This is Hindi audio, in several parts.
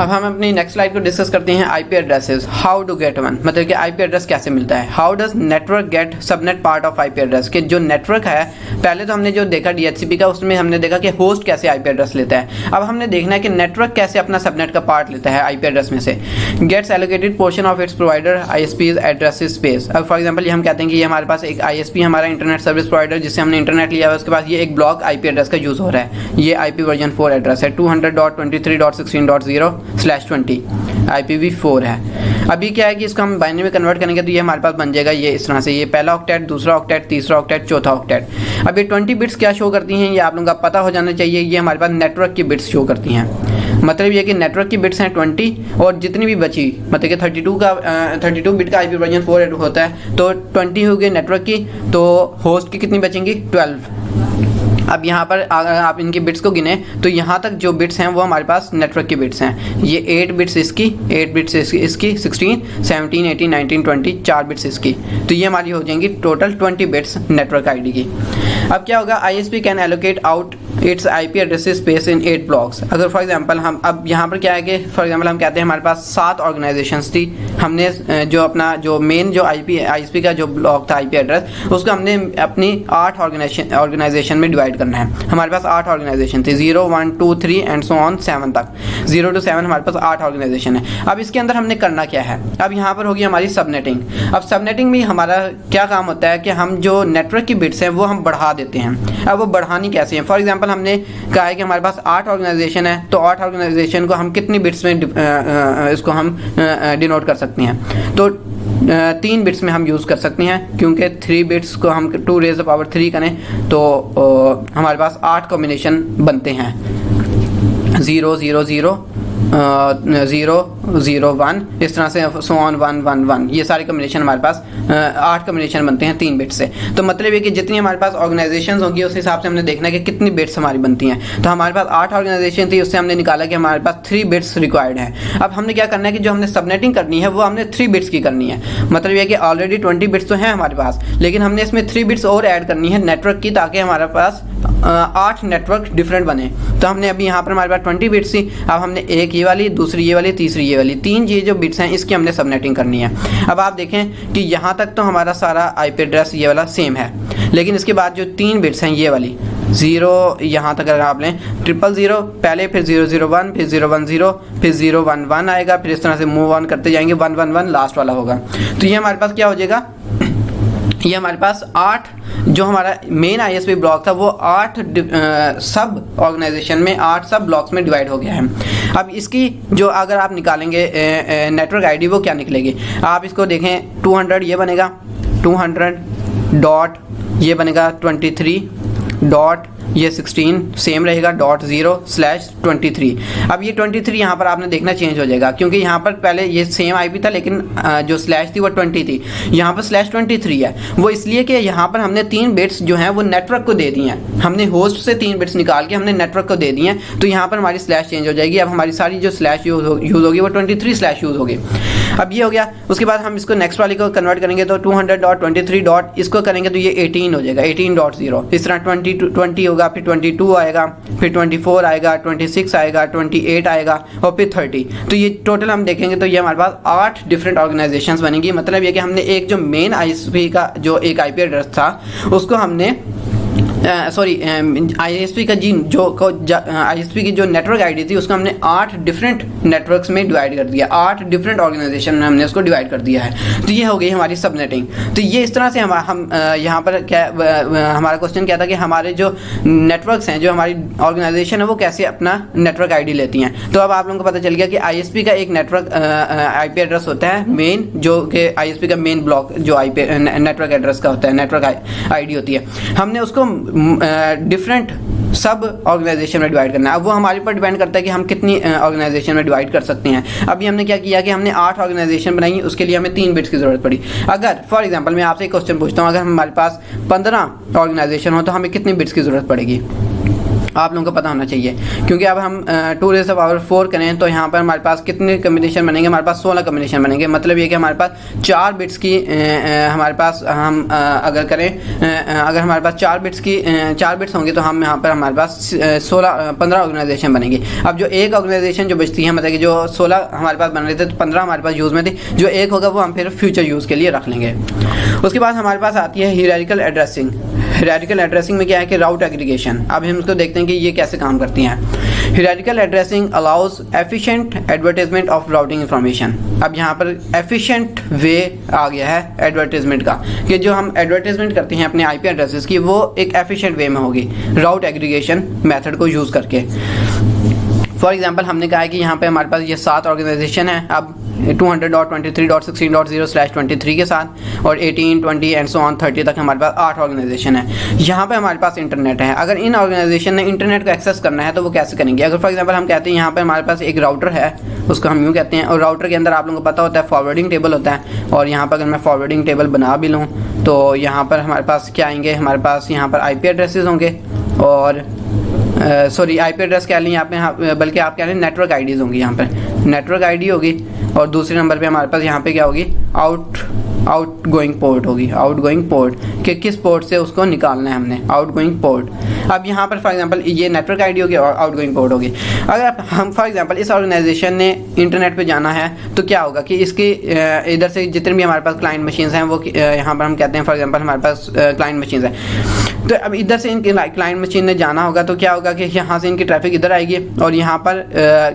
अब हम अपनी नेक्स्ट स्लाइड को डिस्कस करते हैं IP addresses, how to get one, मतलब कि आईपी एड्रेस कैसे मिलता है। How does network get subnet part of IP address, कि जो नेटवर्क है, पहले तो हमने जो देखा डीएचसीपी का, उसमें हमने देखा कि होस्ट कैसे आईपी एड्रेस लेता है। अब हमने देखना है कि नेटवर्क कैसे अपना सबनेट का पार्ट लेता है आईपी एड्रेस में से। Gets allocated portion of its provider ISPs addresses space. अब फॉर एग्जांपल ये हम कहते हैं कि ये हमारे पास एक आईएसपी हमारा इंटरनेट सर्विस प्रोवाइडर जिससे हमने इंटरनेट लिया है, उसके पास ये एक ब्लॉक आईपी एड्रेस का यूज़ हो रहा है। ये आईपी वर्जन 4 एड्रेस है, 200.23.16.0/20 IPv4 है। अभी क्या है कि इसको हम बाइनरी में कन्वर्ट करेंगे तो ये हमारे पास बन जाएगा ये इस तरह से, ये पहला ऑक्टेट, दूसरा ऑक्टेट, तीसरा ऑक्टेट, चौथा ऑक्टेट। अब ये 20 बिट्स क्या शो करती हैं ये आप लोगों का पता हो जाना चाहिए। ये हमारे पास नेटवर्क की बिट्स शो करती हैं, मतलब ये कि नेटवर्क की बिट्स हैं 20 और जितनी भी बची, मतलब कि 32 बिट का आईपी वर्जन 4 होता है, तो 20 हो गई नेटवर्क की, तो होस्ट की कितनी बचेंगी 12। अब यहाँ पर अगर आप इनकी बिट्स को गिने तो यहाँ तक जो बिट्स हैं वो हमारे पास नेटवर्क की बिट्स हैं। ये 8 बिट्स इसकी, 8 बिट्स इसकी, 16, 17, 18, 19, 20, 4 बिट्स इसकी, तो ये हमारी हो जाएंगी टोटल 20 बिट्स नेटवर्क आईडी की। अब क्या होगा, ISP can allocate out it's IP address space in 8 blocks. अगर फॉर एग्जांपल हम अब यहाँ पर क्या है कि फॉर एग्जांपल हम कहते हैं हमारे पास 7 ऑर्गेनाइजेशंस थी, हमने जो अपना जो मेन जो आईएसपी का जो ब्लॉक था आईपी एड्रेस, उसको हमने अपनी 8 ऑर्गेनाइजेशन में डिवाइड करना है। हमारे पास 8 ऑर्गेनाइजेशन थी, 0, 1, 2, 3 एंड सो ऑन 7 तक, 0 to 7 हमारे पास 8 ऑर्गेनाइजेशन है। अब इसके अंदर हमने करना क्या है, अब यहाँ पर होगी हमारी सबनेटिंग। अब सबनेटिंग में हमारा क्या काम होता है कि हम जो नेटवर्क की बिट्स हैं वो हम बढ़ा देते हैं। अब वो बढ़ानी कैसे है, फॉर एग्जांपल हमने कहा है कि हमारे पास 8 ऑर्गेनाइजेशन है, तो 8 ऑर्गेनाइजेशन को हम कितनी बिट्स में इसको हम डिनोट कर सकते हैं, तो 3 बिट्स में हम यूज़ कर सकते हैं, क्योंकि 3 बिट्स को हम 2⁻³ करें तो हमारे पास 8 कॉम्बिनेशन बनते हैं, 0 0 0 0 0 1, इस तरह से सो ऑन 1 1 1, ये सारे कॉम्बिनेशन हमारे पास 8 कॉम्बिनेशन बनते हैं 3 बिट से। तो मतलब ये कि जितनी हमारे पास ऑर्गेनाइजेशन होंगी उस हिसाब से हमने देखना है कि कितनी बिट्स हमारी बनती हैं। तो हमारे पास 8 ऑर्गेनाइजेशन थी, उससे हमने निकाला कि हमारे पास 3 बिट्स रिक्वायर्ड है। अब हमने क्या करना है कि जो हमने सबनेटिंग करनी है वो हमने 3 बिट्स की करनी है। मतलब ये कि ऑलरेडी 20 बिट्स तो हैं हमारे पास, लेकिन हमने इसमें 3 बिट्स और ऐड करनी है नेटवर्क की, ताकि हमारे पास 8 नेटवर्क डिफरेंट बने। तो हमने अभी यहाँ पर हमारे पास 20 बिट्स थी, अब हमने एक ये वाली, दूसरी ये वाली, तीसरी ये वाली, 3 ये जो बिट्स हैं इसकी हमने सबनेटिंग करनी है। अब आप देखें कि यहाँ तक तो हमारा सारा आईपी एड्रेस ये वाला सेम है, लेकिन इसके बाद जो 3 बिट्स हैं ये वाली 0 यहाँ तक अगर आप लें 000 पहले, फिर 001, फिर 010, फिर 011 आएगा, फिर इस तरह से मूव ऑन करते जाएंगे, 111 लास्ट वाला होगा। तो ये हमारे पास क्या हो जाएगा, ये हमारे पास 8 जो हमारा मेन आईएसपी ब्लॉक था वो 8 सब ऑर्गेनाइजेशन में 8 सब ब्लॉक्स में डिवाइड हो गया है। अब इसकी जो अगर आप निकालेंगे नेटवर्क आईडी वो क्या निकलेगी, आप इसको देखें 200 ये बनेगा, 200 डॉट ये बनेगा 23 डॉट ये 16 सेम रहेगा .0/23। अब ये 23 यहाँ पर आपने देखना चेंज हो जाएगा, क्योंकि यहाँ पर पहले ये सेम आईपी था, लेकिन जो स्लैश थी वो 20 थी, यहाँ पर /23 है। वो इसलिए कि यहाँ पर हमने 3 बिट्स जो हैं वो नेटवर्क को दे दी हैं, हमने होस्ट से 3 बिट्स निकाल के हमने नेटवर्क को दे दी हैं, तो यहाँ पर हमारी स्लैश चेंज हो जाएगी। अब हमारी सारी जो स्लैश यूज़ होगी वो 23 स्लैश यूज़ होगी। अब ये हो गया, उसके बाद हम इसको नेक्स्ट वाली को कन्वर्ट करेंगे तो 200.23 डॉट इसको करेंगे तो ये 18 हो जाएगा, 18.0, इस तरह 20 होगा, फिर 22 आएगा, फिर 24 आएगा, 26 आएगा, 28 आएगा और फिर 30। तो ये टोटल हम देखेंगे तो ये हमारे पास 8 डिफरेंट ऑर्गेनाइजेशंस बनेंगी। मतलब ये कि हमने एक जो मेन आईएसपी का जो एक आईपी एड्रेस था उसको हमने आईएसपी का आईएसपी की जो नेटवर्क आईडी थी उसको हमने 8 डिफरेंट नेटवर्क्स में डिवाइड कर दिया, 8 डिफरेंट ऑर्गेनाइजेशन में हमने उसको डिवाइड कर दिया है। तो ये हो गई हमारी सबनेटिंग। तो ये इस तरह से हम यहाँ पर क्या हमारा क्वेश्चन क्या था कि हमारे जो नेटवर्क्स हैं, जो हमारी ऑर्गेनाइजेशन है वो कैसे अपना नेटवर्क आईडी लेती हैं। तो अब आप लोगों को पता चल गया कि आईएसपी का एक नेटवर्क आईपी एड्रेस होता है मेन, जो कि आईएसपी का मेन ब्लॉक जो आईपी नेटवर्क एड्रेस का होता है, नेटवर्क आईडी होती है। हमने उसको डिफरेंट सब ऑर्गेनाइजेशन में डिवाइड करना है। अब वो हमारे पर डिपेंड करता है कि हम कितनी ऑर्गेनाइजेशन में डिवाइड कर सकते हैं। अभी हमने क्या किया कि हमने 8 ऑर्गेनाइजेशन बनाई, उसके लिए हमें 3 बिट्स की ज़रूरत पड़ी। अगर फॉर एग्जांपल मैं आपसे एक क्वेश्चन पूछता हूँ, अगर हमारे पास 15 ऑर्गेनाइजेशन हो तो हमें कितनी बिट्स की ज़रूरत पड़ेगी। आप लोगों को पता होना चाहिए, क्योंकि अब हम 2⁴ करें तो यहाँ पर हमारे पास कितने कम्बिनेशन बनेंगे, हमारे पास 16 कम्बिनेशन बनेंगे। मतलब ये कि हमारे पास 4 बिट्स की हमारे पास हम अगर करें अगर हमारे पास 4 बिट्स होंगे तो हम यहाँ पर हमारे पास 15 ऑर्गेनाइजेशन बनेंगे। अब जो एक ऑर्गेनाइजेशन जो बचती है, मतलब कि जो 16 हमारे पास बन रहे थे तो 15 हमारे पास यूज़ में थी, जो एक होगा वो हम फिर फ्यूचर यूज़ के लिए रख लेंगे। उसके बाद हमारे पास आती है हायरार्किकल एड्रेसिंग। हायरार्किकल एड्रेसिंग में क्या है कि राउट एग्रीगेशन। अब हम इसको देखते हैं कि ये कैसे काम करती हैं। Hierarchical addressing allows efficient advertisement of routing information. अब यहाँ पर एफिशिएंट वे आ गया है एडवर्टाइजमेंट का, कि जो हम एडवर्टाइजमेंट करते हैं अपने आईपी एड्रेसेस की, वो एक एफिशिएंट वे में होगी राउट एग्रीगेशन मेथड को यूज़ करके। फॉर एग्जांपल हमने कहा है कि यहाँ पे हमारे पास ये 7 ऑर्गेनाइजेशन है, अब 200.23.16.0/23 के साथ, और 18, 20 एंड सो ऑन 30 तक हमारे पास 8 ऑर्गेनाइजेशन है। यहाँ पे हमारे पास इंटरनेट है। अगर इन ऑर्गेनाइजेशन ने इंटरनेट को एक्सेस करना है तो वो कैसे करेंगे? अगर फॉर एग्जांपल हम कहते हैं यहाँ पे हमारे पास एक राउटर है, उसको हम यूँ कहते हैं, और राउटर के अंदर आप लोगों को पता होता है फॉरवर्डिंग टेबल होता है। और यहाँ पर अगर मैं फॉरवर्डिंग टेबल बना भी लूँ तो यहाँ पर हमारे पास क्या आएंगे, हमारे पास यहाँ पर IP एड्रेसेस होंगे, और सॉरी IP एड्रेस कह लें यहाँ पे, बल्कि आप कह लें नेटवर्क आईडीज़ होंगी। यहाँ पर नेटवर्क आईडी होगी, और दूसरे नंबर पे हमारे पास यहाँ पे क्या होगी, आउटगोइंग पोर्ट होगी। आउटगोइंग पोर्ट कि किस पोर्ट से उसको निकालना है हमने, आउटगोइंग पोर्ट। अब यहाँ पर फॉर एग्जांपल ये नेटवर्क आईडी होगी और आउटगोइंग पोर्ट होगी। अगर हम फॉर एग्जांपल इस ऑर्गेनाइजेशन ने इंटरनेट पे जाना है तो क्या होगा कि इसकी इधर से जितने भी हमारे पास क्लाइंट मशीन्स हैं वो यहाँ पर हम कहते हैं फॉर एग्जांपल हमारे पास क्लाइंट मशीन्स हैं, तो अब इधर से इनकी क्लाइंट मशीन ने जाना होगा तो क्या होगा कि यहाँ से इनकी ट्रैफिक इधर आएगी, और यहाँ पर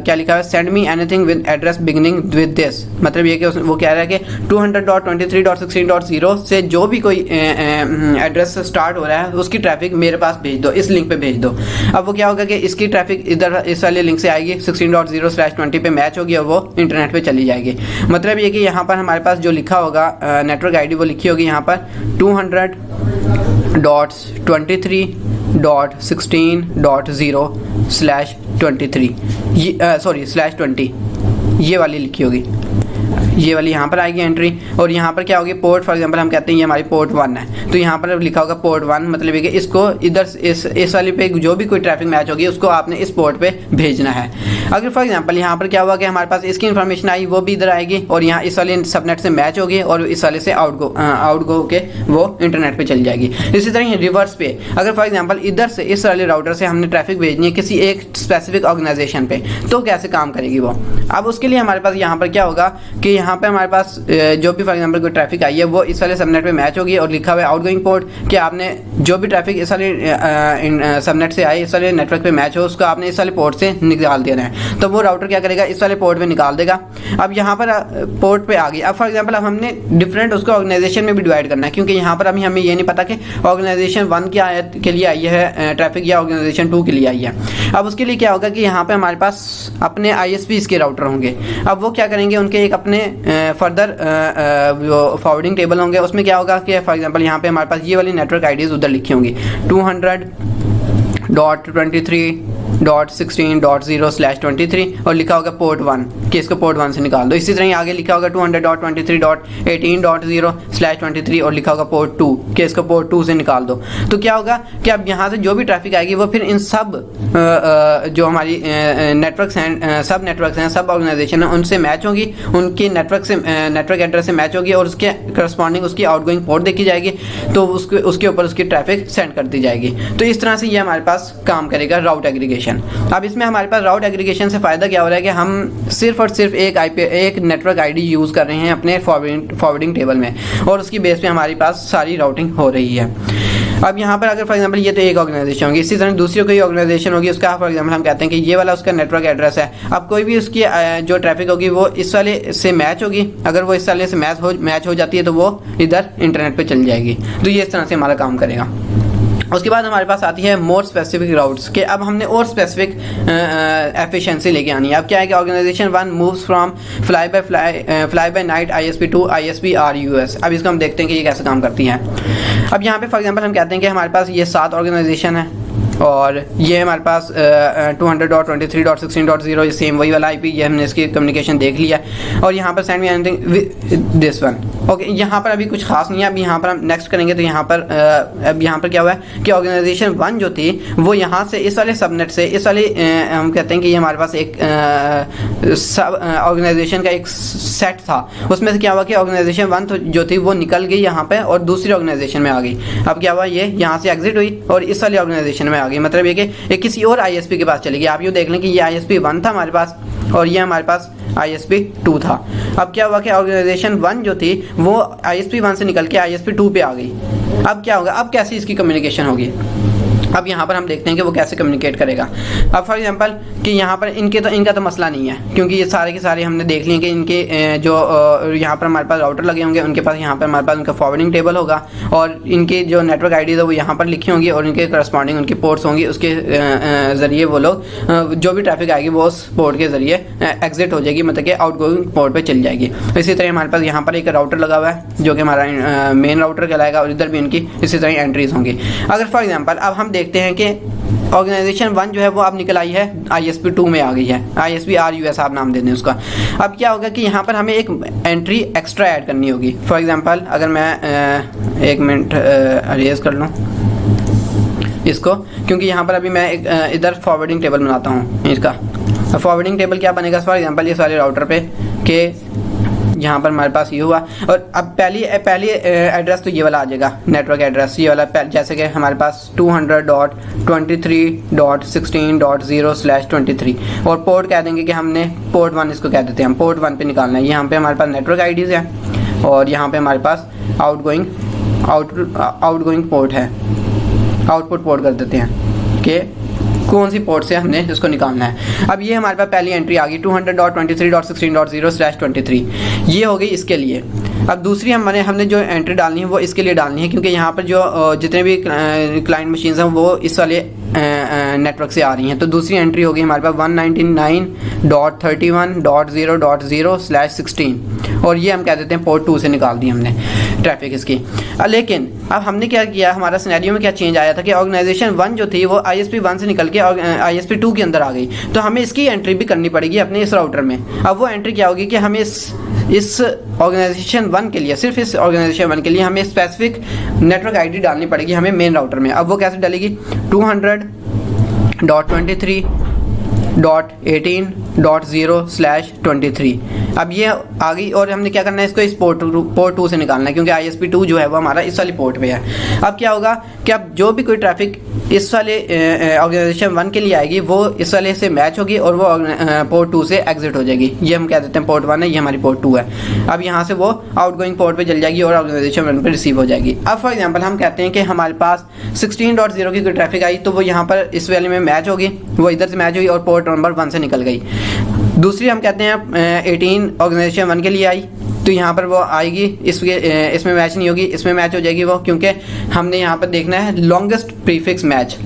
क्या लिखा है, send me anything with address beginning with this. मतलब ये कि वो कह रहा है कि 200.23.16.0 से जो भी कोई एड्रेस स्टार्ट हो रहा है उसकी ट्रैफिक मेरे पास भेज दो, इस लिंक पे भेज दो। अब वो क्या होगा कि इसकी ट्रैफिक इधर इस वाले लिंक से आएगी, 16.0/20 पे मैच होगी और वो इंटरनेट पे चली जाएगी। मतलब ये कि यहाँ पर हमारे पास जो लिखा होगा नेटवर्क आईडी वो लिखी होगी यहाँ पर 200.23.16.0/23 /20 ये वाली लिखी होगी, ये वाली यहाँ पर आएगी एंट्री। और यहाँ पर क्या होगी, पोर्ट फॉर एग्जांपल हम कहते हैं ये हमारी पोर्ट 1 है, तो यहाँ पर लिखा होगा पोर्ट 1, मतलब ये कि इसको इधर इस वाली पे जो भी कोई ट्रैफिक मैच होगी उसको आपने इस पोर्ट पे भेजना है। अगर फॉर एग्जांपल यहाँ पर क्या हुआ कि हमारे पास इसकी इन्फॉर्मेशन आई, वो भी इधर आएगी, और यहाँ इस वाले सबनेट से मैच होगी, और इस वाले से आउटगो के वो इंटरनेट पर चली जाएगी। इसी तरह रिवर्स पे अगर फॉर एग्जाम्पल इधर से इस वाले राउटर से हमने ट्रैफिक भेजनी है किसी एक स्पेसिफिक ऑर्गेनाइजेशन पे, तो कैसे काम करेगी वो? अब उसके लिए हमारे पास यहाँ पर क्या होगा कि यहाँ पे हमारे पास जो भी फॉर एग्जांपल कोई ट्रैफिक आई है वो इस वाले सबनेट पे मैच होगी, और लिखा हुआ है आउटगोइंग पोर्ट कि आपने जो भी ट्रैफिक इस वाले सबनेट से आई, इस वाले नेटवर्क पे मैच हो, उसको आपने इस वाले पोर्ट से निकाल देना है। तो वो राउटर क्या करेगा, इस वाले पोर्ट पे निकाल देगा। अब यहाँ पर पोर्ट पे आ गई। अब फॉर एग्जाम्पल अब हमने डिफरेंट उसको ऑर्गेनाइजेशन में भी डिवाइड करना है, क्योंकि यहाँ पर अभी हमें ये नहीं पता कि ऑर्गेनाइजेशन 1 के लिए आई है ट्रैफिक या ऑर्गेनाइजेशन 2 के लिए आई है। अब उसके लिए क्या होगा कि यहाँ पे हमारे पास अपने ISPs के राउटर होंगे। अब वो क्या करेंगे, उनके एक अपने फर्दर जो फॉरवर्डिंग टेबल होंगे, उसमें क्या होगा कि फॉर एग्जांपल यहाँ पे हमारे पास ये वाली नेटवर्क आईडीज़ उधर लिखी होंगी 200.23.16.0/23 और लिखा होगा पोर्ट 1 कि इसको पोर्ट 1 से निकाल दो। इसी तरह आगे लिखा होगा 200.23.18.0/23 और लिखा होगा पोर्ट 2 कि इसको पोर्ट 2 से निकाल दो। तो क्या होगा कि अब यहाँ से जो भी ट्रैफिक आएगी वो फिर इन सब जो हमारी नेटवर्क्स हैं, सब नेटवर्क्स हैं, सब ऑर्गेनाइजेशन हैं, उनसे मैच होगी, उनकी नेटवर्क एड्रेस से मैच होगी, और उसके करस्पॉन्डिंग उसकी आउटगोइंग पोर्ट देखी जाएगी, तो उसके ऊपर उसकी ट्रैफिक सेंड कर दी जाएगी। तो इस तरह से ये हमारे पास काम करेगा राउट एग्रीगेशन। अब इसमें हमारे पास राउट एग्रीगेशन से फ़ायदा क्या हो रहा है कि हम सिर्फ और सिर्फ एक नेटवर्क आईडी यूज़ कर रहे हैं अपने फॉरवर्डिंग टेबल में, और उसकी बेस पे हमारे पास सारी राउटिंग हो रही है। अब यहाँ पर अगर फॉर एग्जांपल ये तो एक ऑर्गेनाइजेशन होगी, इसी तरह दूसरी कोई ऑर्गेनाइजेशन होगी, उसका फॉर एग्जांपल हम कहते हैं कि ये वाला उसका नेटवर्क एड्रेस है। अब कोई भी उसकी जो ट्रैफिक होगी वो इस वाले से मैच होगी, अगर वो इस वाले से मैच हो जाती है तो वो इधर इंटरनेट पे चली जाएगी। तो ये इस तरह से हमारा काम करेगा। उसके बाद हमारे पास आती है मोर स्पेसिफिक राउट्स के अब हमने और स्पेसिफिक एफिशिएंसी लेके आनी है। अब क्या है कि organisation 1 moves from fly by night ISP to ISP RUS। अब इसको हम देखते हैं कि ये कैसे काम करती है। अब यहाँ पे फॉर एग्जांपल हम कहते हैं कि हमारे पास ये 7 ऑर्गेनाइजेशन है, और ये हमारे पास 200.23.16.0 ये सेम वही वाला IP, ये हमने इसकी कम्युनिकेशन देख लिया, और यहाँ पर send me anything with this one okay, यहाँ पर अभी कुछ खास नहीं है। अभी यहाँ पर हम नेक्स्ट करेंगे तो यहाँ पर अब यहाँ पर क्या हुआ है कि ऑर्गेनाइजेशन 1 जो थी वो यहाँ से इस वाले सबनेट से इस वाले हम कहते हैं कि ये हमारे पास एक सब ऑर्गेनाइजेशन का एक सेट था, उसमें से क्या हुआ कि ऑर्गेनाइजेशन 1 जो थी वो निकल गई यहाँ पे और दूसरी ऑर्गेनाइजेशन में आ गई। अब क्या हुआ, ये यहाँ से एग्जिट हुई और इस वाली ऑर्गेनाइजेशन में आ गई, मतलब ये कि एक किसी और ISP के पास चली गई। आप यूँ देख लें कि ये ISP 1 था हमारे पास और ये हमारे पास ISP 2 था। अब क्या हुआ कि ऑर्गेनाइजेशन 1 जो थी वो ISP 1 से निकल के ISP 2 पे आ गई। अब क्या होगा, अब कैसे इसकी कम्युनिकेशन होगी, अब यहाँ पर हम देखते हैं कि वो कैसे कम्युनिकेट करेगा। अब फॉर एग्जांपल कि यहाँ पर इनका तो मसला नहीं है, क्योंकि ये सारे के सारे हमने देख लिए कि इनके जो यहाँ पर हमारे पास राउटर लगे होंगे, उनके पास यहाँ पर हमारे पास उनका फॉरवर्डिंग टेबल होगा और इनके जो नेटवर्क आईडीज़ है वो यहाँ पर लिखी होंगी और इनके करस्पॉन्डिंग उनकी पोर्ट्स होंगी। उसके ज़रिए वो लोग जो भी ट्रैफिक आएगी वो उस पोर्ट के ज़रिए एग्जिट हो जाएगी, मतलब कि आउटगोइंग पोर्ट पर चल जाएगी। इसी तरह हमारे पास यहाँ पर एक राउटर लगा हुआ है जो कि हमारा मेन राउटर कहलाएगा और इधर भी इनकी इसी तरह एंट्रीज होंगी। अगर फॉर एग्जाम्पल अब हम देखते हैं कि ऑर्गेनाइजेशन 1 जो है वो अब निकल आई है ISP 2 में आ गई है, ISP RUS आप नाम दे दें उसका। अब क्या होगा कि यहाँ पर हमें एक एंट्री एक्स्ट्रा ऐड करनी होगी। फॉर एग्जांपल अगर मैं एक मिनट अरेज कर लूँ इसको, क्योंकि यहाँ पर अभी मैं एक इधर फॉरवर्डिंग टेबल बनाता हूँ इसका। फॉरवर्डिंग टेबल क्या बनेगा, फॉर एग्जांपल ये सारे राउटर पे के यहाँ पर हमारे पास ये हुआ और अब पहली एड्रेस तो ये वाला आ जाएगा, नेटवर्क एड्रेस ये वाला, जैसे कि हमारे पास 200.23.16.0/23 और पोर्ट कह देंगे कि हमने पोर्ट 1 इसको कह देते हैं, हम पोर्ट 1 पे निकालना है। यहाँ पे हमारे पास नेटवर्क आईडीज़ है और यहाँ पे हमारे पास आउटगोइंग पोर्ट है, आउटपुट पोर्ट कर देते हैं कि कौन सी पोर्ट से हमने इसको निकालना है। अब ये हमारे पास पहली एंट्री आ गई 200.23.16.0/23, ये हो गई इसके लिए। अब दूसरी हमने जो एंट्री डालनी है वो इसके लिए डालनी है, क्योंकि यहाँ पर जो जितने भी क्लाइंट मशीन्स हैं वो इस वाले नेटवर्क से आ रही हैं। तो दूसरी एंट्री होगी हमारे पास 199.31.0.0/16 और ये हम कह देते हैं पोर्ट 2 से निकाल दी हमने ट्रैफिक इसकी। लेकिन अब हमने क्या किया, हमारा सिनेरियो में क्या चेंज आया था कि ऑर्गेनाइजेशन 1 जो थी वो ISP 1 से निकल के ISP 2 के अंदर आ गई, तो हमें इसकी एंट्री भी करनी पड़ेगी अपने इस राउटर में। अब वो एंट्री क्या होगी कि हमें इस ऑर्गेनाइजेशन 1 के लिए, सिर्फ इस ऑर्गेनाइजेशन 1 के लिए हमें स्पेसिफिक नेटवर्क आईडी डालनी पड़ेगी हमें मेन राउटर में। अब वो कैसे डालेगी, 200.23.18.0/23। अब ये आ गई और हमने क्या करना है, इसको इस पोर्ट 2 से निकालना है, क्योंकि ISP 2 जो है वो हमारा इस वाली पोर्ट पे है। अब क्या होगा कि अब जो भी कोई ट्रैफिक इस वाले ऑर्गेनाइजेशन 1 के लिए आएगी वो इस वाले से मैच होगी और वो पोर्ट 2 से एग्जिट हो जाएगी। ये हम कह देते हैं पोर्ट 1 है, ये हमारी पोर्ट 2 है। अब यहाँ से वो आउटगोइंग पोर्ट पे चल जाएगी और ऑर्गेनाइजेशन 1 पे रिसीव हो जाएगी। अब फॉर एग्जांपल हम कहते हैं कि हमारे पास 16.0 की कोई ट्रैफिक आई तो वो यहाँ पर इस वाले में मैच होगी, वो इधर से मैच हुई और पोर्ट नंबर 1 से निकल गई। दूसरी हम कहते हैं 18 ऑर्गेनाइजेशन 1 के लिए आई तो यहाँ पर वो आएगी, इसमें मैच नहीं होगी, इसमें मैच हो जाएगी वो, क्योंकि हमने यहाँ पर देखना है लॉन्गेस्ट प्रीफिक्स मैच।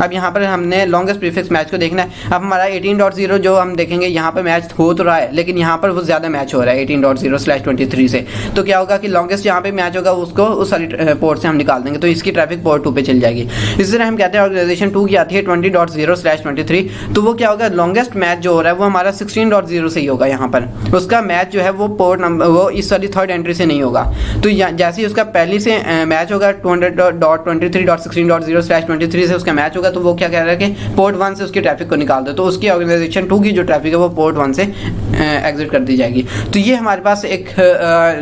अब यहाँ पर हमने लॉन्गेस्ट प्रीफिक्स मैच को देखना है। अब हमारा 18.0 जो हम देखेंगे यहाँ पर मैच हो तो रहा है, लेकिन यहाँ पर वो ज़्यादा मैच हो रहा है 18.0/23 से। तो क्या होगा कि लॉन्गेस्ट यहाँ पे मैच होगा उसको उस वाली पोर्ट से हम निकाल देंगे, तो इसकी ट्रैफिक पोर्ट 2 पे चल जाएगी। इसी तरह हम कहते हैं ऑर्गेनाइजेशन 2 की आती है 20.0/23, तो वो क्या होगा, लॉन्गेस्ट मैच जो हो रहा है वो हमारा 16.0 से ही होगा। यहाँ पर उसका मैच जो है वो पोर्ट नंबर वो इस वाली थर्ड एंट्री से नहीं होगा। तो जैसे ही उसका पहली से मैच होगा 200.23.16.0/23 से उसका मैच होगा, तो वो क्या कह रहा है कि पोर्ट 1 से उसकी ट्रैफिक को निकाल दो, तो उसकी ऑर्गेनाइजेशन 2 की जो ट्रैफिक है वो पोर्ट 1 से एग्जिट कर दी जाएगी। तो ये हमारे पास एक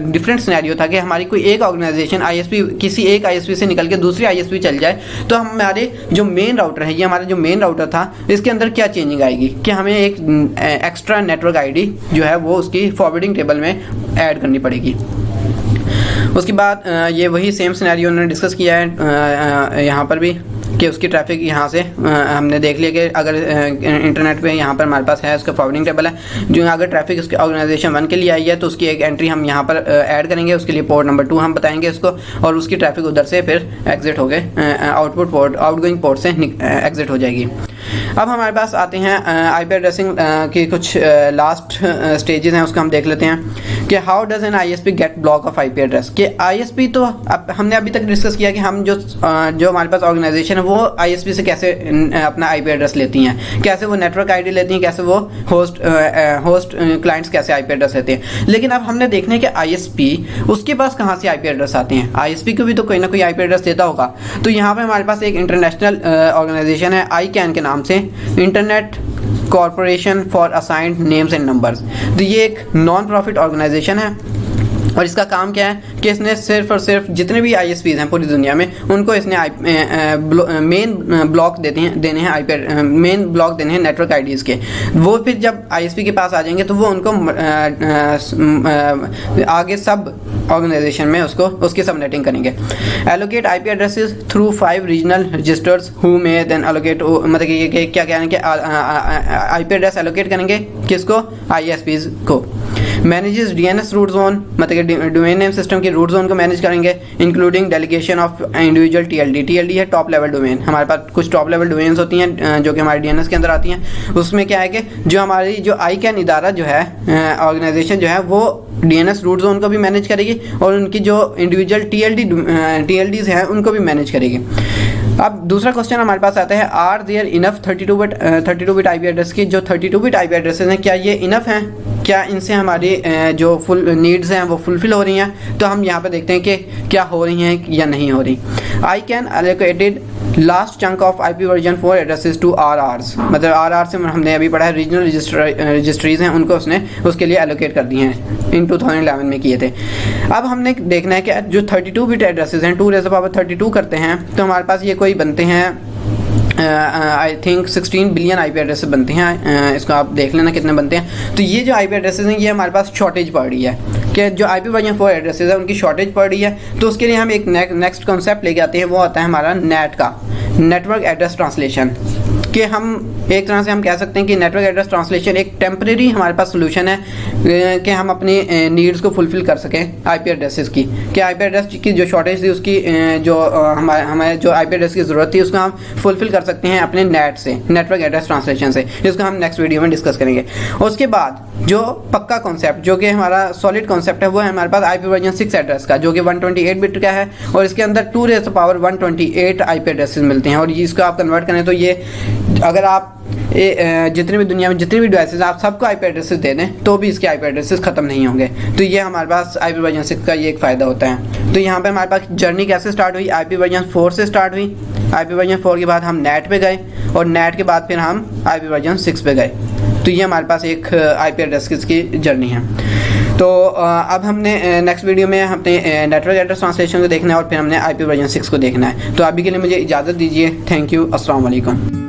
डिफरेंट सिनेरियो था कि हमारी कोई एक ऑर्गेनाइजेशन ISP किसी एक ISP से निकल के दूसरी ISP चल जाए, तो हमारे जो मेन राउटर है, ये हमारा जो मेन राउटर था, इसके अंदर क्या चेंजिंग आएगी कि हमें एक एक्स्ट्रा नेटवर्क आईडी जो है वो उसकी फॉरवर्डिंग टेबल में ऐड करनी पड़ेगी। उसके बाद ये वही सेम सिनेरियो उन्होंने डिस्कस किया है यहाँ पर भी कि उसकी ट्रैफिक यहाँ से हमने देख लिया कि अगर इंटरनेट पे यहाँ पर हमारे पास है उसका फॉरवर्डिंग टेबल है, जो अगर ट्रैफिक उसके ऑर्गेनाइजेशन 1 के लिए आई है तो उसकी एक एंट्री हम यहाँ पर ऐड करेंगे, उसके लिए पोर्ट नंबर 2 हम बताएंगे उसको, और उसकी ट्रैफिक उधर से फिर एग्जिट हो गए आउटगोइंग पोर्ट से एग्जिट हो जाएगी। अब हमारे पास आते हैं आईपी एड्रेसिंग के कुछ लास्ट स्टेजेस हैं, उसको हम देख लेते हैं कि how does an ISP get block of IP address. कि आईएसपी तो हमने अभी तक डिस्कस किया कि हम जो हमारे पास ऑर्गेनाइजेशन है वो आईएसपी से कैसे अपना आईपी एड्रेस लेती हैं, कैसे वो नेटवर्क आईडी लेती हैं, कैसे वो होस्ट क्लाइंट्स कैसे आईपी एड्रेस लेते हैं। लेकिन अब हमने देखना है कि आईएसपी उसके पास कहाँ से आईपी एड्रेस आते हैं। आईएसपी को भी तो कोई ना कोई आईपी एड्रेस देता होगा। तो यहाँ पे हमारे पास एक इंटरनेशनल ऑर्गेनाइजेशन है ICANN के नाम से, internet corporation for assigned names and numbers. तो ये एक नॉन प्रॉफिट ऑर्गेनाइजेशन है और इसका काम क्या है कि इसने सिर्फ और सिर्फ जितने भी ISPs हैं पूरी दुनिया में उनको इसने मेन ब्लॉक देने हैं मेन ब्लॉक देने हैं नेटवर्क आईडीज़ के। वो फिर जब ISP के पास आ जाएंगे तो वो उनको आगे सब ऑर्गेनाइजेशन में उसकी सबनेटिंग करेंगे। Allocate IP addresses through 5 regional registers who में देन एलोकेट, मतलब ये क्या कहना है कि IP एड्रेस एलोकेट करेंगे किसको, ISPs को। मैनेजेस DNS रूट जोन, मतलब कि डोमेन नेम सिस्टम की रूट जोन को मैनेज करेंगे, including delegation of individual TLD है टॉप लेवल डोमेन। हमारे पास कुछ टॉप लेवल डोमेन्स होती हैं जो कि हमारे DNS के अंदर आती हैं। उसमें क्या है कि जो हमारी जो ICANN इदारा जो है ऑर्गेनाइजेशन जो है वो DNS रूट जोन को भी मैनेज करेगी और उनकी जो इंडिविजुअल TLDs हैं उनको भी मैनेज करेगी। अब दूसरा क्वेश्चन हमारे पास आता है, are there enough 32 bit IP address की। जो 32 बिट IP एड्रेसेस हैं क्या ये इनफ हैं, क्या इनसे हमारी जो फुल नीड्स हैं वो फुलफिल हो रही हैं। तो हम यहाँ पे देखते हैं कि क्या हो रही हैं या नहीं हो रही। ICANN allocated last chunk of IP version 4 addresses to RRs, मतलब RR से हमने अभी पढ़ा है रीजनल रजिस्ट्रीज हैं, उनको उसने उसके लिए एलोकेट कर दिए हैं, इन 2011 में किए थे। अब हमने देखना है कि जो 32 बिट एड्रेसेस हैं 2⁻32 करते हैं तो हमारे पास ये कोई बनते हैं I think 16 billion IP addresses बनते हैं। इसको आप देख लेना कितने बनते हैं। तो ये जो IP एड्रेसेस हैं ये हमारे पास शॉर्टेज पड़ रही है कि जो IP वर्जन 4 एड्रेसेस है उनकी शॉर्टेज पड़ रही है। तो उसके लिए हम एक नेक्स्ट कॉन्सेप्ट लेके आते हैं, वो आता है हमारा नेट का, नेटवर्क एड्रेस ट्रांसलेशन। कि हम एक तरह से हम कह सकते हैं कि नेटवर्क एड्रेस ट्रांसलेशन एक टेम्परेरी हमारे पास सोल्यूशन है कि हम अपनी नीड्स को फुलफिल कर सकें IP एड्रेसेस की। कि IP एड्रेस की जो शॉर्टेज थी उसकी जो हमारे जो IP एड्रेस की ज़रूरत थी उसको हम फुलफिल कर सकते हैं अपने नेट से, नेटवर्क एड्रेस ट्रांसलेशन से, जिसको हम नेक्स्ट वीडियो में डिस्कस करेंगे। उसके बाद जो पक्का कॉन्सेप्ट जो कि हमारा सॉलिड कॉन्सेप्ट है वो है हमारे पास IP वर्जन 6 एड्रेस का, जो कि 128 बिट का है और इसके अंदर 2⁻128 IP एड्रेसेस मिलते हैं। और इसको आप कन्वर्ट करें तो ये अगर आप जितने भी दुनिया में जितने भी डिवाइसेस आप सबको IP एड्रेसेस दे दें तो भी इसके IP एड्रेसेस ख़त्म नहीं होंगे। तो ये हमारे पास IP वर्जन 6 का ये एक फ़ायदा होता है। तो यहाँ पे हमारे पास जर्नी कैसे स्टार्ट हुई, IP वर्जन 4 से स्टार्ट हुई। IP वर्जन 4 के बाद हम नेट पे गए और नेट के बाद फिर हम IP वर्जन 6 पे गए। तो ये हमारे पास एक IP एड्रेस की जर्नी है। तो अब हमने नेक्स्ट वीडियो में अपने नेटवर्क एड्रेस ट्रांसलेशन को देखना है और फिर हमने IP वर्जन 6 को देखना है। तो अभी के लिए मुझे इजाज़त दीजिए। थैंक यू, अस्सलाम वालेकुम।